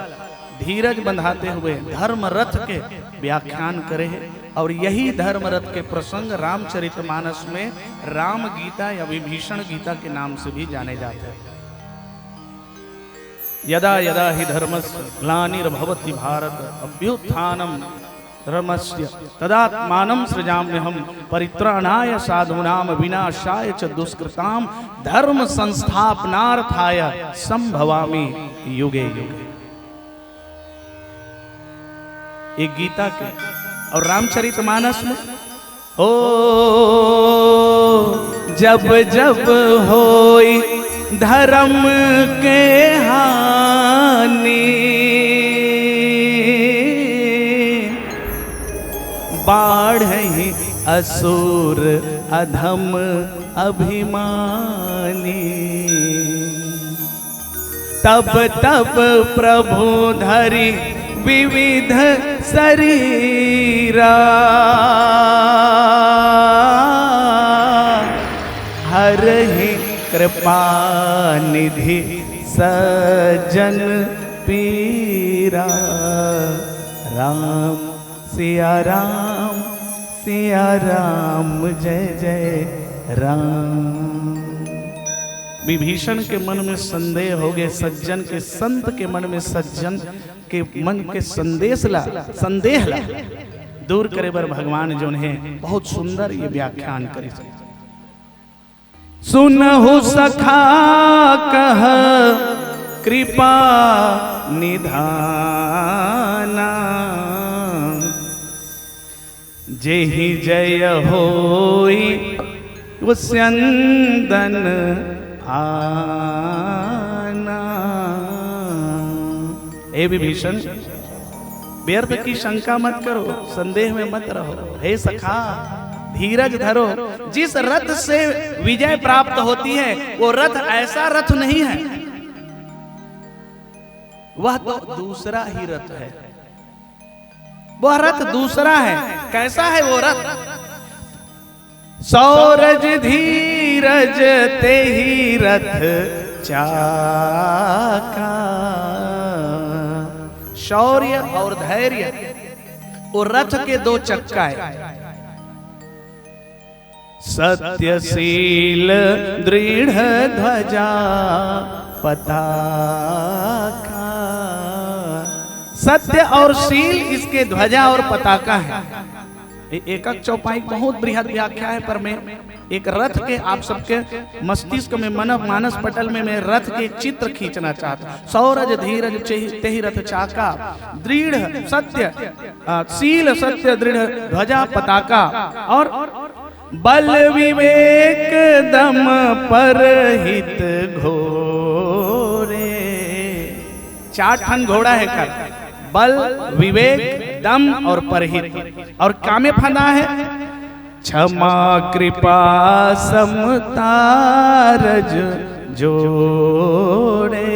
धीरज बंधाते हुए धर्म रथ के व्याख्यान करे है। और यही धर्म रथ के प्रसंग रामचरितमानस में राम गीता या विभीषण गीता के नाम से भी जाने जाते हैं। यदा यदा हि धर्मस्य ग्लानिर्भवति भारत अभ्युत्थानम् धर्मस्य तदात्मानं सृजाम्यहम् परित्राणाय साधूनां विनाशाय च दुष्कृतां धर्म संस्थापनार्थाय संभवामि युगे युगे। एक गीता के और रामचरितमानस में ओ जब जब होई धर्म के हानि बाढ़हि असुर अधम अभिमानी, तब तब प्रभु धरि विविध शरीरा हरहि कृपा निधि सज्जन पीरा। राम सिया राम जय जय राम। विभीषण के मन में संदेह हो गए, सज्जन के संत के मन में सज्जन के मन के संदेह ला दूर करे बर भगवान जो है बहुत सुंदर ये व्याख्यान करे। सुनहु सखा कह कृपा निधाना, जेहि जय होई स्यंदन आना। हे विभीषण व्यर्थ की शंका मत करो, संदेह में मत रहो। हे सखा धीरज धरो, जिस रथ से विजय प्राप्त होती है वो रथ ऐसा रथ नहीं है, वह तो दूसरा ही रथ है। वह रथ दूसरा है। कैसा है वो रथ? सौरज धीरज ते ही रथ चाका। शौर्य और धैर्य वो रथ के दो चक्का है। सत्यशील दृढ़ ध्वजा पताका। सत्य और शील इसके ध्वजा और पताका है। एक चौपाई बहुत बृहद व्याख्या है, पर मैं एक रथ के आप सबके मस्तिष्क में मानस पटल में मैं रथ के चित्र खींचना चाहता हूँ। सौरज धीरज तेहि रथ चाका, दृढ़ सत्य शील सत्य दृढ़ ध्वजा पताका, और बल विवेक दम पर हित घोरे। 4 ठन घोड़ा है कर, बल, विवेक, दम और परहित। और कामे फंदा है क्षमा कृपा समता रज जोड़े।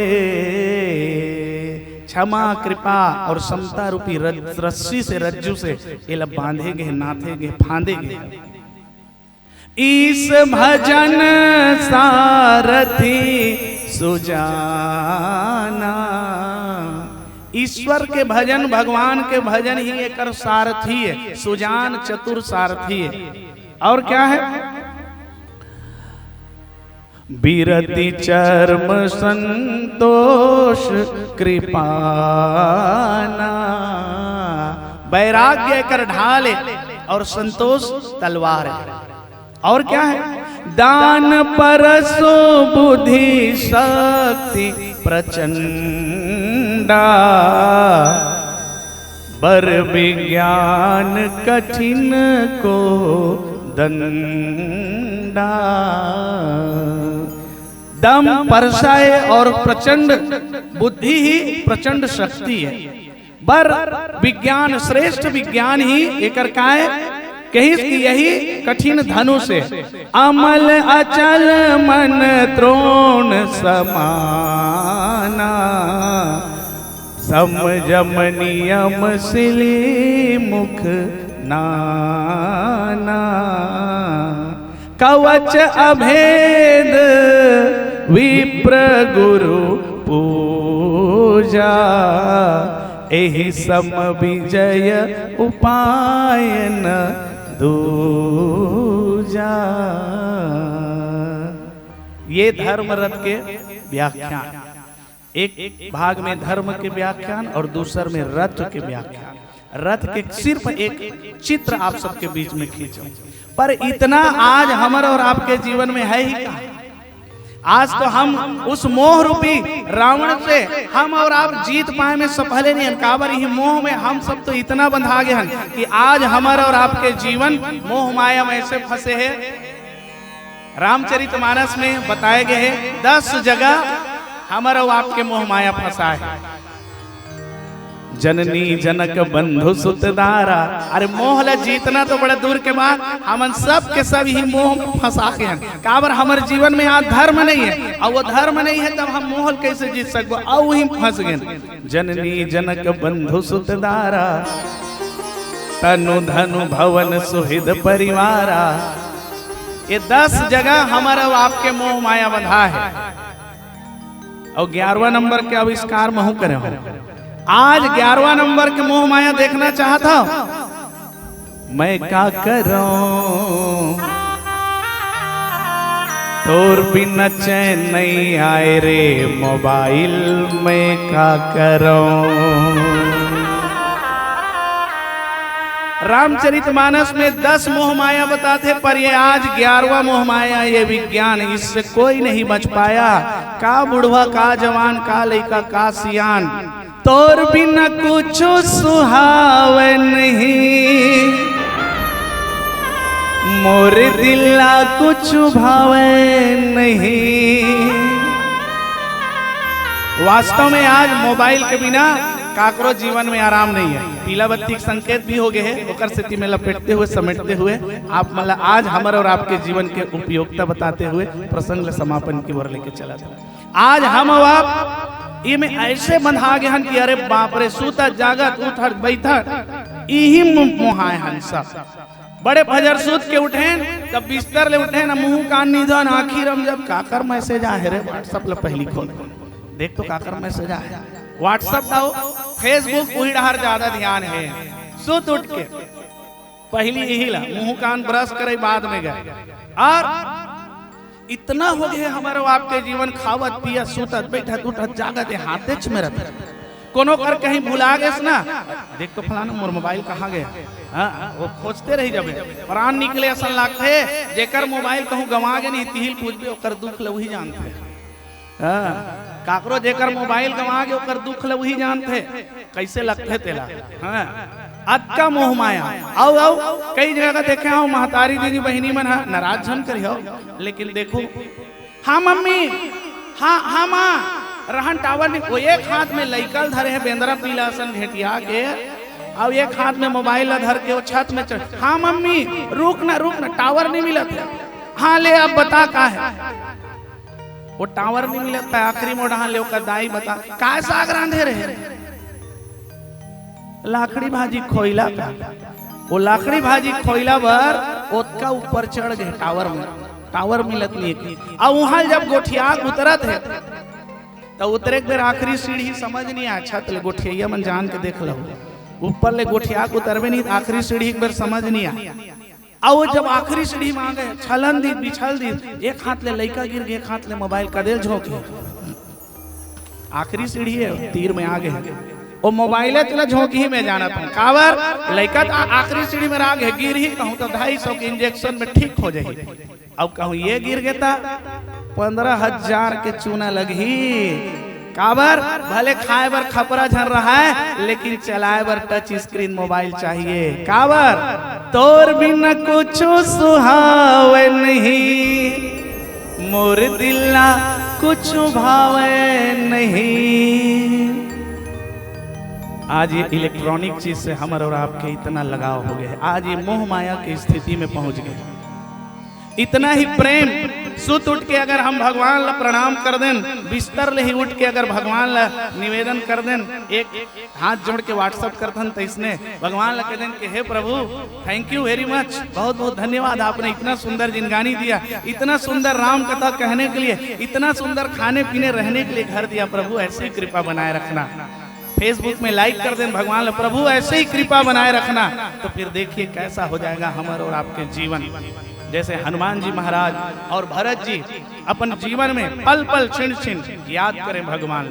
क्षमा कृपा और समता रूपी रस्सी से, रज्जू से ये लब बांधेंगे, नाथेंगे, फांदेंगे। ईस भजन सारथी सुजाना। ईश्वर के भजन, भगवान के भजन ही एक सारथी है, सुजान चतुर सारथी है। और क्या है? बिरति चर्म संतोष कृपाना। वैराग्य कर ढाल और संतोष तलवार है। और क्या है? दान परसो बुद्धि शक्ति प्रचंडा। बर विज्ञान कठिन को दंडा। दम परसाए और प्रचंड बुद्धि ही प्रचंड शक्ति है। बर विज्ञान, श्रेष्ठ विज्ञान ही एकर का है कही कि यही कठिन धनु से। अमल अचल मन त्रोण समाना। समझम नियम सिली मुख नाना। कवच अभेद विप्र गुरु पूजा। एहि सम विजय उपायन दूजा। ये धर्म रथ के व्याख्यान, एक भाग में धर्म के व्याख्यान और दूसर में रथ के व्याख्यान। रथ के सिर्फ एक चित्र आप सबके बीच में खींचो, पर इतना आज हमारे और आपके जीवन में है ही कहाँ। आज तो हम उस मोह रूपी रावण से हम और आप जीत पाए में सफल नहीं हैं। काबर ही मोह में हम सब तो इतना बंधा गए हैं कि आज हमारा और आपके जीवन मोह माया में ऐसे फंसे हैं। रामचरितमानस में बताए गए हैं 10 जगह हमारा और आपके मोह माया फंसा है। जननी जनक बंधु सुतदारा। अरे मोह ला जीतना तो बड़े दूर के बाद हमन सब के सब ही मोह फंसा के हैं। काबर हमारे जीवन में आज धर्म नहीं है, और वो धर्म नहीं है तब हम मोह कैसे जीत सकबो, और वही फंस गए। जननी जनक बंधु सुतदारा। तनु धनु भवन सुहृद परिवारा। ये 10 जगह हमारा आपके मोह माया बंधा है। और 11वां नंबर के आविष्कार महू करे हो। आज 11वां नंबर के मोह माया देखना चाहता हूं। मैं क्या करूं तोर बिना चैन नहीं आए रे मोबाइल। मैं क्या करूं। रामचरितमानस में 10 मोह माया बताते, पर ये आज 11वां मोह माया, ये विज्ञान, इससे कोई नहीं बच पाया। का बुढ़वा, का जवान, का लड़का, का सियान, तोर बिना कुछ सुहावे नहीं। मोर दिला कुछ भावे नहीं। वास्तव में आज मोबाइल के बिना काकरो जीवन में आराम नहीं है। पीला बत्ती के संकेत भी हो गए हैं, ओकर स्थिति में लपेटते हुए, समेटते हुए आप मतलब आज हमारे और आपके जीवन के उपयोगिता बताते हुए प्रसंग समापन की ओर लेके चला था। आज हम और आप ये में ऐसे बंधा गए हन कि अरे बाप रे, सूता जागत उठत बैठत यही मोहाय हन सब। बड़े फजर सूत के उठे तब बिस्तर ले उठे ना, मुंह कान निधन आखी रम जब काकर मैसेज आ है रे व्हाट्सएप ले पहली खोल देख तो काकर मैसेज आ है। व्हाट्सएप दाओ, फेसबुक वही डहर ज्यादा ध्यान है। सूत उठ के पहली यही ला मुंह कान ब्रश करे बाद में गए। और इतना हो गया हमारे आपके जीवन, खावत पिया सूतत बैठत उठत जागत हाथे में रहता। कोनो कर कहीं भुला गए ना, देख तो फलाना मोर मोबाइल कहाँ गया। हाँ, वो खोजते रही जब प्राण निकले असल लागते। जेकर मोबाइल कहूँ गंवा गए नहीं तिहिल पूछबे ओकर दुख ले वही जानते। हाँ, काकरो जेकर मोबाइल गंवा गए ओकर दुख ले वही जानते कैसे लगते तेला। हाँ, अक्का मोह माया। आओ कई जगह देखे हो महतारी दीदी बहनी मन नाराज झन करी हो, लेकिन देखो हाँ मम्मी, हाँ हाँ माँ, रहन टावर नहीं, वो एक हाथ में लइकल धरे है बेंदरा पीला सन घेटिया के, अब एक हाथ में मोबाइल धर के वो छत में चढ़। हाँ मम्मी रुक ना टावर नहीं मिला था। हाँ ले अब बता का है, वो टावर नहीं मिला था आखिरी मोड़ ले ओकर दाई बता का साग रांधे रहे। लाकड़ी भाजी खोइला का, वो लाकड़ी भाजी खोइला बर ओतका ऊपर चढ़ गए टावर में, टावर मिलत नहीं। अब वहां जब गोठिया उतरत है तो उतरे के बेर आखिरी सीढ़ी समझ नहीं आया, छत ले गोठिया मन जान के देख लो, ऊपर ले गोठिया को उतरबे नहीं, आखिरी सीढ़ी एक बार समझ नहीं आया। अब जब आखिरी सीढ़ी में आ गए छलन दी बिछल दी, एक हाथ ले लइका गिर गए, एक हाथ ले मोबाइल कदेल झोंके। आखिरी सीढ़ी है तीर में आ गए, वो मोबाइल चला झोंकी ही में जाना था कावर लइका आखिरी सीढ़ी में आ गए, गिर ही कहूँ तो 250 के इंजेक्शन में ठीक हो जाए। अब कहूँ ये गिर गया था 15,000 के चूना लगी काबर, भले खाए बर खपरा झर रहा है लेकिन चलाए बर टच स्क्रीन मोबाइल चाहिए काबर। तोर बिना कुछ सुहावे नहीं, मोर दिला कुछ भावे नहीं। आज ये इलेक्ट्रॉनिक चीज से हमर और आपके इतना लगाव हो गया है, आज ये मोह माया की स्थिति में पहुंच गए। इतना ही प्रेम, सुत उठ के अगर हम भगवान ला प्रणाम कर दें, बिस्तर ले ही उठ के अगर भगवान ला निवेदन कर दें, एक हाथ जोड़ के व्हाट्सएप कर दें तो इसने भगवान ला कह दें कि हे प्रभु थैंक यू वेरी मच, बहुत बहुत धन्यवाद, आपने इतना सुंदर जिंदगानी दिया, इतना सुंदर राम कथा कहने के लिए, इतना सुंदर खाने पीने रहने के लिए घर दिया, प्रभु ऐसी कृपा बनाए रखना। फेसबुक में लाइक कर दें भगवान प्रभु ऐसे ही कृपा बनाए रखना, तो फिर देखिए कैसा हो जाएगा हमारे और आपके जीवन। जैसे हनुमान जी महाराज और भरत जी अपन जीवन में पल पल छिन छिन याद करें भगवान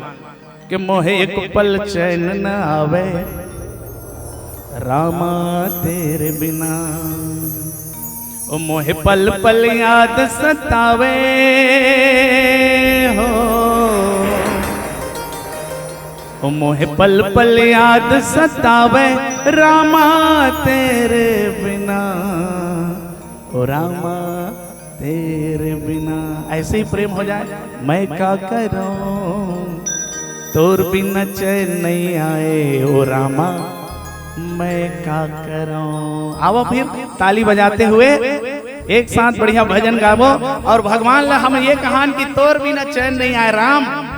कि मोहे एक पल चैन न आवे रामा तेरे बिना, ओ मोहे पल पल याद सतावे हो, ओ मोहे पल पल याद सतावे रामा तेरे बिना, ओ रामा तेरे बिना। ऐसे ही प्रेम हो जाए, मैं क्या करूं तोर बिना चैन नहीं आए, ओ रामा मैं क्या करूं। आओ फिर ताली बजाते हुए एक साथ बढ़िया भजन गावो और भगवान ला हम ये कहान कि तोर बिना चैन नहीं आए राम।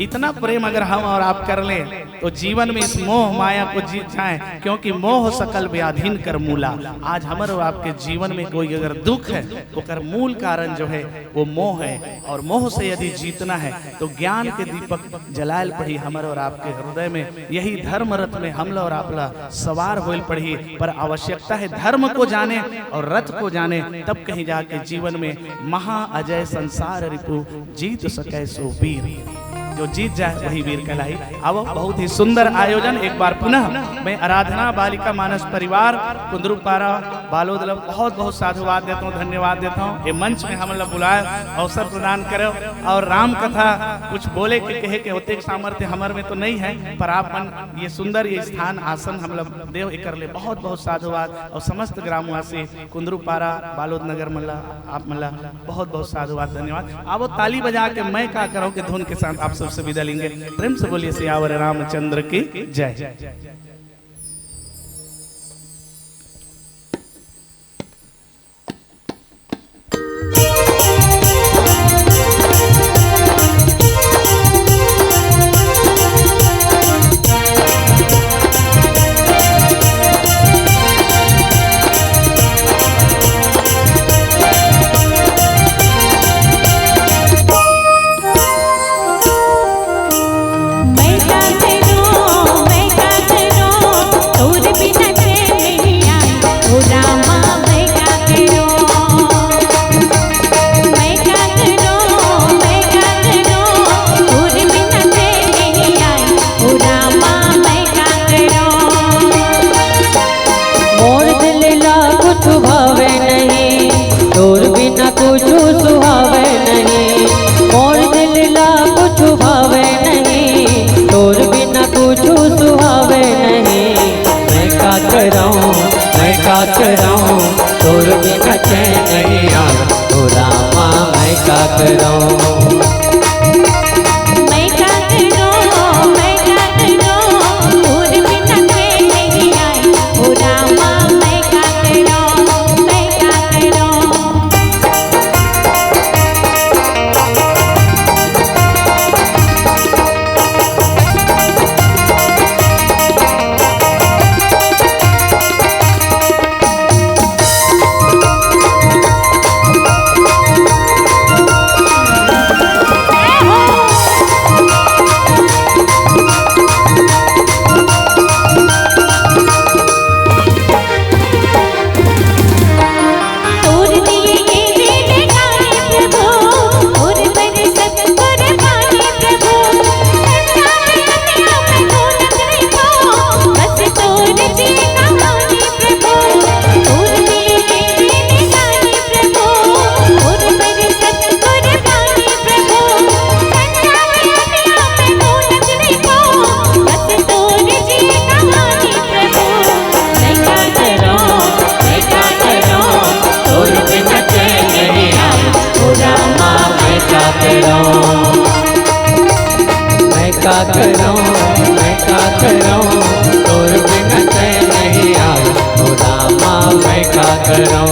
इतना प्रेम अगर हम और आप कर लें तो जीवन में इस मोह माया को जीत जाएं, क्योंकि मोह सकल व्याधीन कर मूला। आज हमारे और आपके जीवन में कोई अगर दुख है तो कर मूल कारण जो है वो मोह है, और मोह से यदि जीतना है तो ज्ञान के दीपक जलायल पड़ी हमारे और आपके हृदय में। यही धर्म रथ में हम और आपला सवार होल पड़ी, पर आवश्यकता है धर्म को जाने और रथ को जाने, तब कहीं जाके जीवन में महा अजय संसार रिपु जीत सके सो वीर। जो जीत जाए वही वीर कहलाई। अब बहुत ही सुंदर आयोजन एक बार पुनः मैं आराधना बालिका मानस परिवार कुंदरूपारा बालोद बहुत बहुत साधुवाद देता हूँ, धन्यवाद देता हूँ। ये मंच में हम लोग बुलाए अवसर प्रदान करो और राम कथा कुछ बोले के कहे के होते सामर्थ्य हमारे में तो नहीं है, पर आप मन ये सुंदर ये स्थान आसन हम लोग देव कर ले बहुत बहुत साधुवाद। और समस्त ग्रामवासी कुंदरूपारा बालोद नगर मल्ला आप मल्ला बहुत बहुत साधुवाद धन्यवाद। अब ताली बजा के मैं क्या करूँ कि धुन के साथ आप सबसे विदा लेंगे। प्रेम से बोलिए सियावर रामचंद्र की जय। मैं क्या करूं करूं तोर बिना चैन नहीं आए ओ रामा मैं क्या करूं।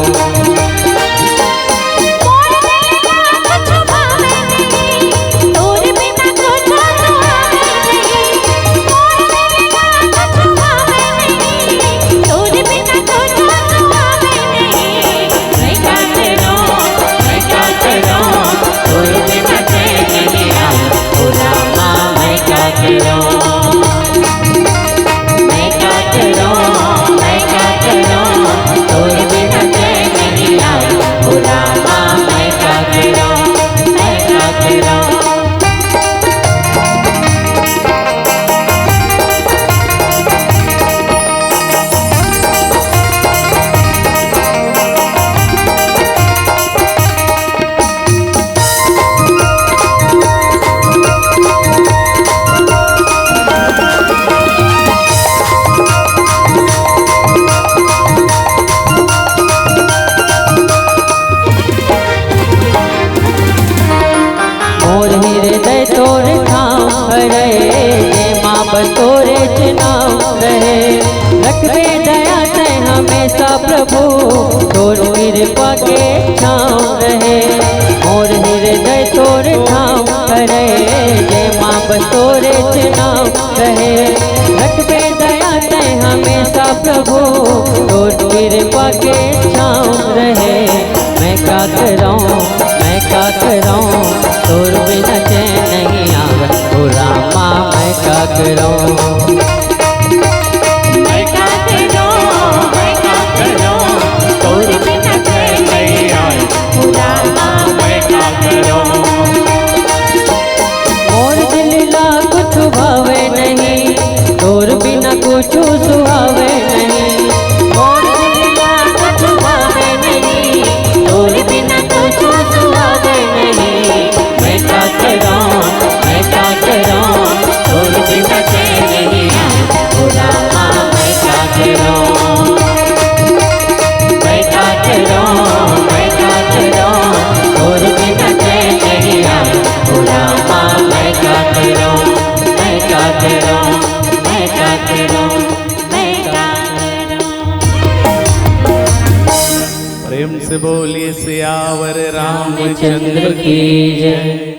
मोर हृदय तोर ठाम रहे माँ बतोरे चुनाव रहे रखबे दया ते हमेशा प्रभु तोर कृपा के छाँव रहे। मोर हृदय तोर ठाम रहे माँ बतोरे चुनाव रहे रखबे दया ते हमेशा प्रभु तोर कृपा के छाँव रहे। मैं क्या करूं मैं क्या करूं तोर बिना चैन नहीं आवे ओ रामा मैं क्या करूं। मैं क्या करूं तोर बिना चैन नहीं आए ओ रामा मैं क्या करूं। मोर दिल ला कुछ भावे नहीं तोर बिना कुछ सुहावे नहीं। मोर दिल ला कुछ भावे नहीं तोर बिना कुछ सुहावे नहीं। मैं क्या करूं तोर बिना चैन नहीं आए ओ रामा मैं क्या करूं। मैं क्या करूं तोर बिना चैन नहीं आए ओ रामा मैं क्या करूं। मैं क्या करूं मैं क्या करूं मैं क्या प्रेम से बोलिए सियावर रामचंद्र रामचंद्र की जय।